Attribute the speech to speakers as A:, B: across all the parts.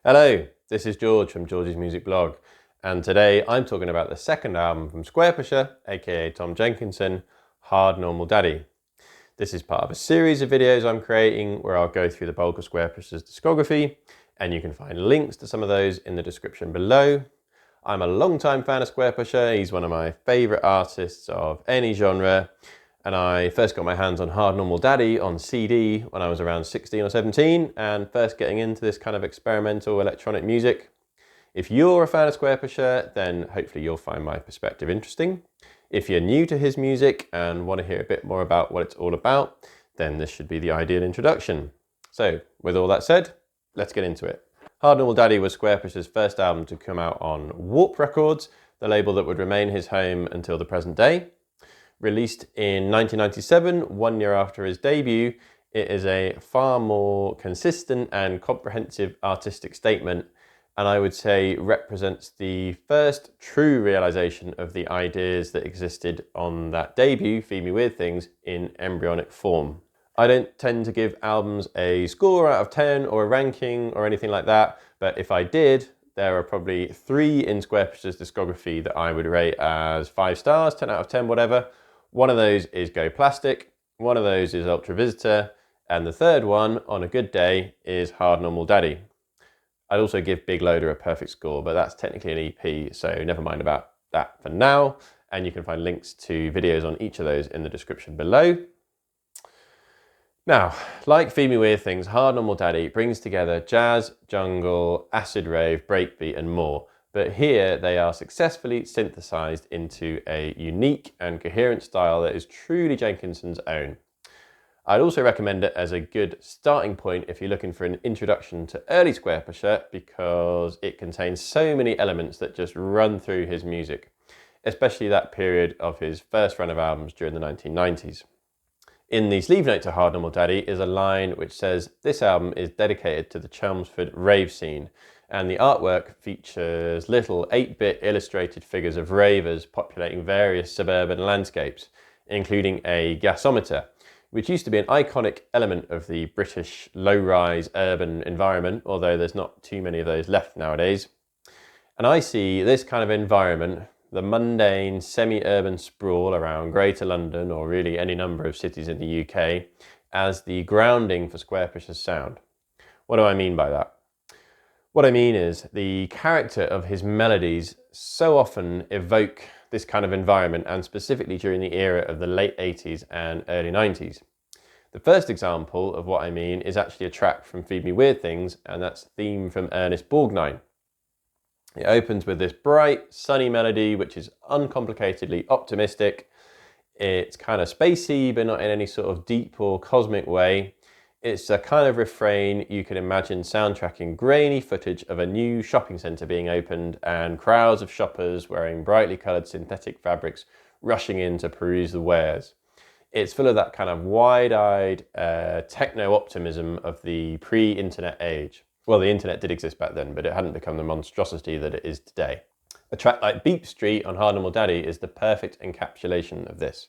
A: Hello, this is George from George's Music Blog, and today I'm talking about the second album from Squarepusher, aka Tom Jenkinson, Hard Normal Daddy. This is part of a series of videos I'm creating where I'll go through the bulk of Squarepusher's discography, and you can find links to some of those in the description below. I'm a long-time fan of Squarepusher. He's one of my favourite artists of any genre, and I first got my hands on Hard Normal Daddy on CD when I was around 16 or 17 and first getting into this kind of experimental electronic music. If you're a fan of Squarepusher, then hopefully you'll find my perspective interesting. If you're new to his music and want to hear a bit more about what it's all about, then this should be the ideal introduction. So with all that said, let's get into it. Hard Normal Daddy was Squarepusher's first album to come out on Warp Records, the label that would remain his home until the present day. Released in 1997, 1 year after his debut, it is a far more consistent and comprehensive artistic statement, and I would say represents the first true realization of the ideas that existed on that debut, Feed Me Weird Things, in embryonic form. I don't tend to give albums a score out of 10 or a ranking or anything like that, but if I did, there are probably 3 in Squarepusher's discography that I would rate as 5 stars, 10 out of 10, whatever. One of those is Go Plastic, one of those is Ultra Visitor, and the third one, on a good day, is Hard Normal Daddy. I'd also give Big Loader a perfect score, but that's technically an EP, so never mind about that for now. And you can find links to videos on each of those in the description below. Now, like Feed Me Weird Things, Hard Normal Daddy brings together jazz, jungle, acid rave, breakbeat, and more. But here they are successfully synthesized into a unique and coherent style that is truly Jenkinson's own. I'd also recommend it as a good starting point if you're looking for an introduction to early Squarepusher, because it contains so many elements that just run through his music, especially that period of his first run of albums during the 1990s. In the sleeve note to Hard Normal Daddy is a line which says, "This album is dedicated to the Chelmsford rave scene," and the artwork features little 8-bit illustrated figures of ravers populating various suburban landscapes, including a gasometer, which used to be an iconic element of the British low-rise urban environment, although there's not too many of those left nowadays. And I see this kind of environment, the mundane, semi-urban sprawl around Greater London, or really any number of cities in the UK, as the grounding for Squarepusher's sound. What do I mean by that? What I mean is the character of his melodies so often evoke this kind of environment, and specifically during the era of the late 80s and early 90s. The first example of what I mean is actually a track from Feed Me Weird Things, and that's Theme from Ernest Borgnine. It opens with this bright, sunny melody, which is uncomplicatedly optimistic. It's kind of spacey, but not in any sort of deep or cosmic way. It's a kind of refrain you can imagine soundtracking grainy footage of a new shopping centre being opened and crowds of shoppers wearing brightly coloured synthetic fabrics rushing in to peruse the wares. It's full of that kind of wide-eyed techno-optimism of the pre-internet age. Well, the internet did exist back then, but it hadn't become the monstrosity that it is today. A track like Beep Street on Hard Normal Daddy is the perfect encapsulation of this.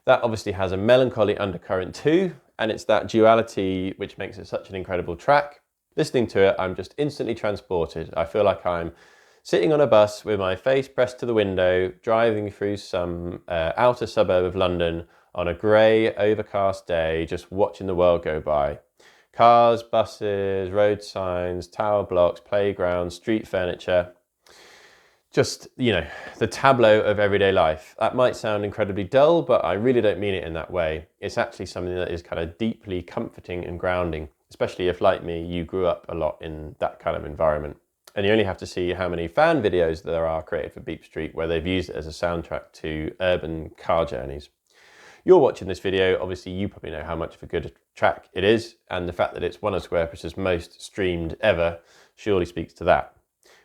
A: That obviously has a melancholy undercurrent too, and it's that duality which makes it such an incredible track. Listening to it, I'm just instantly transported. I feel like I'm sitting on a bus with my face pressed to the window, driving through some outer suburb of London on a grey, overcast day, just watching the world go by. Cars, buses, road signs, tower blocks, playgrounds, street furniture. Just, the tableau of everyday life. That might sound incredibly dull, but I really don't mean it in that way. It's actually something that is kind of deeply comforting and grounding, especially if, like me, you grew up a lot in that kind of environment. And you only have to see how many fan videos there are created for Beep Street where they've used it as a soundtrack to urban car journeys. You're watching this video, obviously you probably know how much of a good track it is, and the fact that it's one of Squarepusher's most streamed ever surely speaks to that.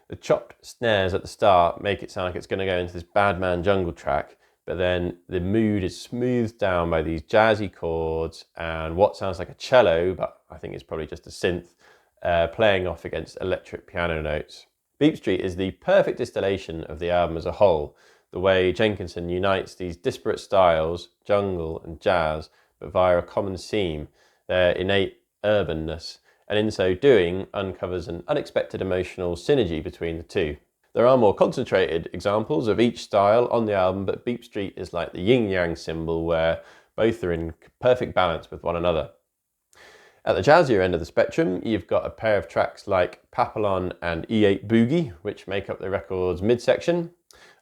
A: The chopped snares at the start make it sound like it's going to go into this Badman jungle track, but then the mood is smoothed down by these jazzy chords and what sounds like a cello, but I think it's probably just a synth, playing off against electric piano notes. Beep Street is the perfect distillation of the album as a whole, the way Jenkinson unites these disparate styles, jungle and jazz, but via a common theme, their innate urbanness, and in so doing uncovers an unexpected emotional synergy between the two. There are more concentrated examples of each style on the album, but Beep Street is like the yin-yang symbol where both are in perfect balance with one another. At the jazzier end of the spectrum, you've got a pair of tracks like Papalon and E8 Boogie, which make up the record's midsection.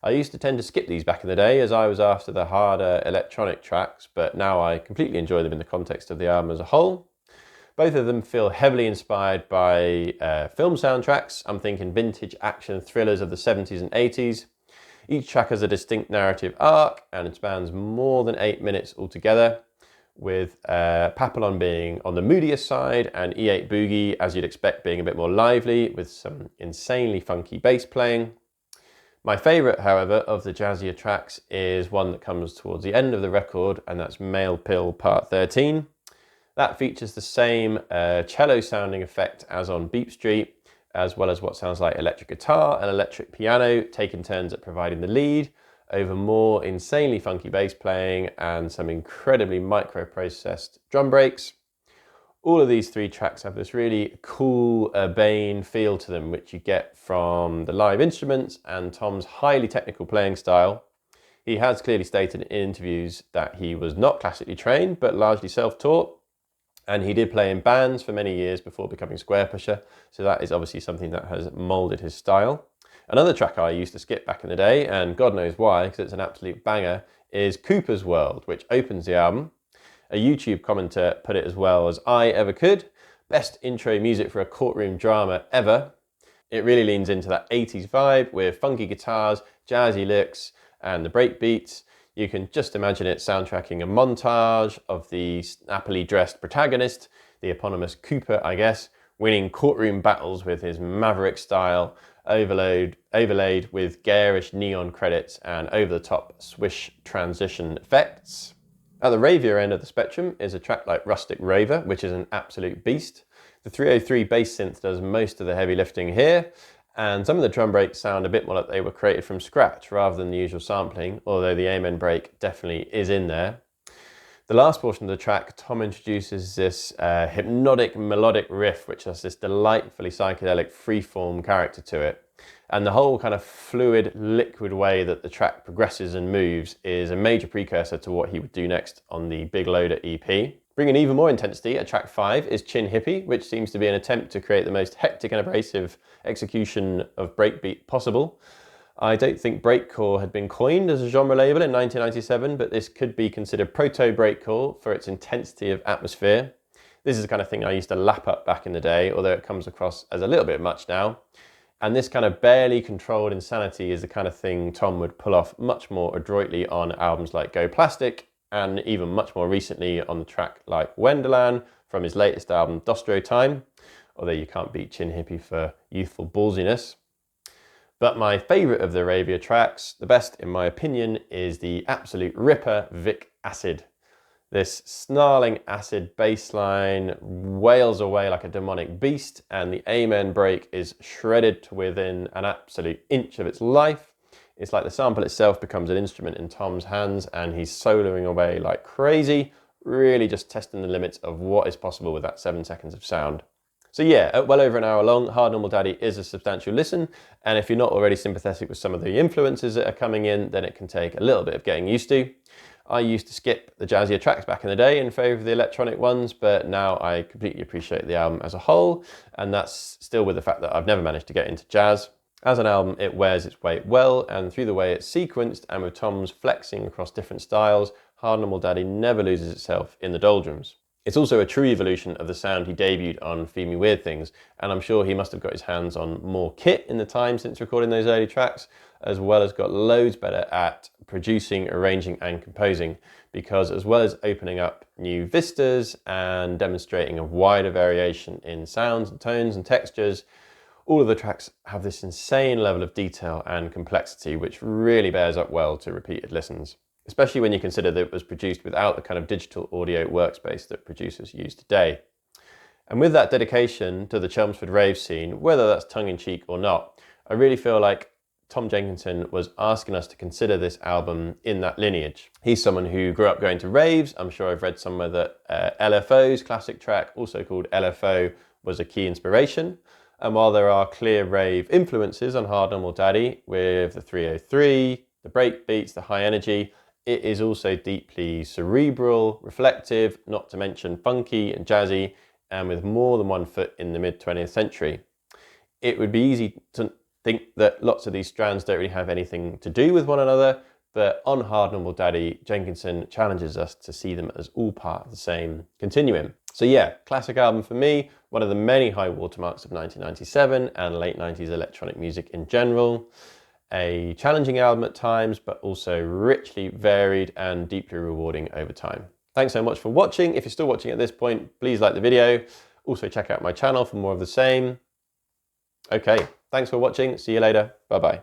A: I used to tend to skip these back in the day as I was after the harder electronic tracks, but now I completely enjoy them in the context of the album as a whole. Both of them feel heavily inspired by film soundtracks. I'm thinking vintage action thrillers of the 70s and 80s. Each track has a distinct narrative arc and it spans more than 8 minutes altogether, with Papalon being on the moodier side and E8 Boogie, as you'd expect, being a bit more lively with some insanely funky bass playing. My favourite, however, of the jazzier tracks is one that comes towards the end of the record, and that's Male Pill Part 13. That features the same cello sounding effect as on Beep Street, as well as what sounds like electric guitar and electric piano, taking turns at providing the lead, over more insanely funky bass playing and some incredibly micro-processed drum breaks. All of these three tracks have this really cool, urbane feel to them, which you get from the live instruments and Tom's highly technical playing style. He has clearly stated in interviews that he was not classically trained, but largely self-taught. And he did play in bands for many years before becoming Squarepusher, so that is obviously something that has moulded his style. Another track I used to skip back in the day, and God knows why, because it's an absolute banger, is Cooper's World, which opens the album. A YouTube commenter put it as well as I ever could. Best intro music for a courtroom drama ever. It really leans into that 80s vibe with funky guitars, jazzy licks, and the breakbeats. You can just imagine it soundtracking a montage of the snappily dressed protagonist, the eponymous Cooper, I guess, winning courtroom battles with his maverick style, overlaid with garish neon credits and over-the-top swish transition effects. At the ravier end of the spectrum is a track like Rustic Raver, which is an absolute beast. The 303 bass synth does most of the heavy lifting here, and some of the drum breaks sound a bit more like they were created from scratch rather than the usual sampling, although the amen break definitely is in there. The last portion of the track, Tom introduces this hypnotic melodic riff, which has this delightfully psychedelic freeform character to it. And the whole kind of fluid, liquid way that the track progresses and moves is a major precursor to what he would do next on the Big Loader EP. Bringing even more intensity at track 5 is Chin Hippy, which seems to be an attempt to create the most hectic and abrasive execution of breakbeat possible. I don't think breakcore had been coined as a genre label in 1997, but this could be considered proto-breakcore for its intensity of atmosphere. This is the kind of thing I used to lap up back in the day, although it comes across as a little bit much now. And this kind of barely controlled insanity is the kind of thing Tom would pull off much more adroitly on albums like Go Plastic, and even much more recently on the track like Wenderland from his latest album Dostro Time, although you can't beat Chin Hippy for youthful ballsiness. But my favourite of the Ravier tracks, the best in my opinion, is the absolute ripper Vic Acid. This snarling acid bass line wails away like a demonic beast, and the amen break is shredded to within an absolute inch of its life. It's like the sample itself becomes an instrument in Tom's hands and he's soloing away like crazy, really just testing the limits of what is possible with that 7 seconds of sound. So yeah, at well over an hour long, Hard Normal Daddy is a substantial listen, and if you're not already sympathetic with some of the influences that are coming in, then it can take a little bit of getting used to. I used to skip the jazzier tracks back in the day in favour of the electronic ones, but now I completely appreciate the album as a whole, and that's still with the fact that I've never managed to get into jazz. As an album, it wears its weight well, and through the way it's sequenced and with Tom's flexing across different styles, Hard Normal Daddy never loses itself in the doldrums. It's also a true evolution of the sound he debuted on Feed Me Weird Things, and I'm sure he must have got his hands on more kit in the time since recording those early tracks, as well as got loads better at producing, arranging and composing, because as well as opening up new vistas and demonstrating a wider variation in sounds and tones and textures, all of the tracks have this insane level of detail and complexity which really bears up well to repeated listens, especially when you consider that it was produced without the kind of digital audio workspace that producers use today. And with that dedication to the Chelmsford rave scene, whether that's tongue-in-cheek or not, I really feel like Tom Jenkinson was asking us to consider this album in that lineage. He's someone who grew up going to raves. I'm sure I've read somewhere that LFO's classic track, also called LFO, was a key inspiration. And while there are clear rave influences on Hard Normal Daddy with the 303, the breakbeats, the high energy, it is also deeply cerebral, reflective, not to mention funky and jazzy, and with more than one foot in the mid-20th century. It would be easy to think that lots of these strands don't really have anything to do with one another, but on Hard Normal Daddy, Jenkinson challenges us to see them as all part of the same continuum. So yeah, classic album for me, one of the many high watermarks of 1997 and late 90s electronic music in general. A challenging album at times, but also richly varied and deeply rewarding over time. Thanks so much for watching. If you're still watching at this point, please like the video. Also check out my channel for more of the same. Okay, thanks for watching. See you later. Bye-bye.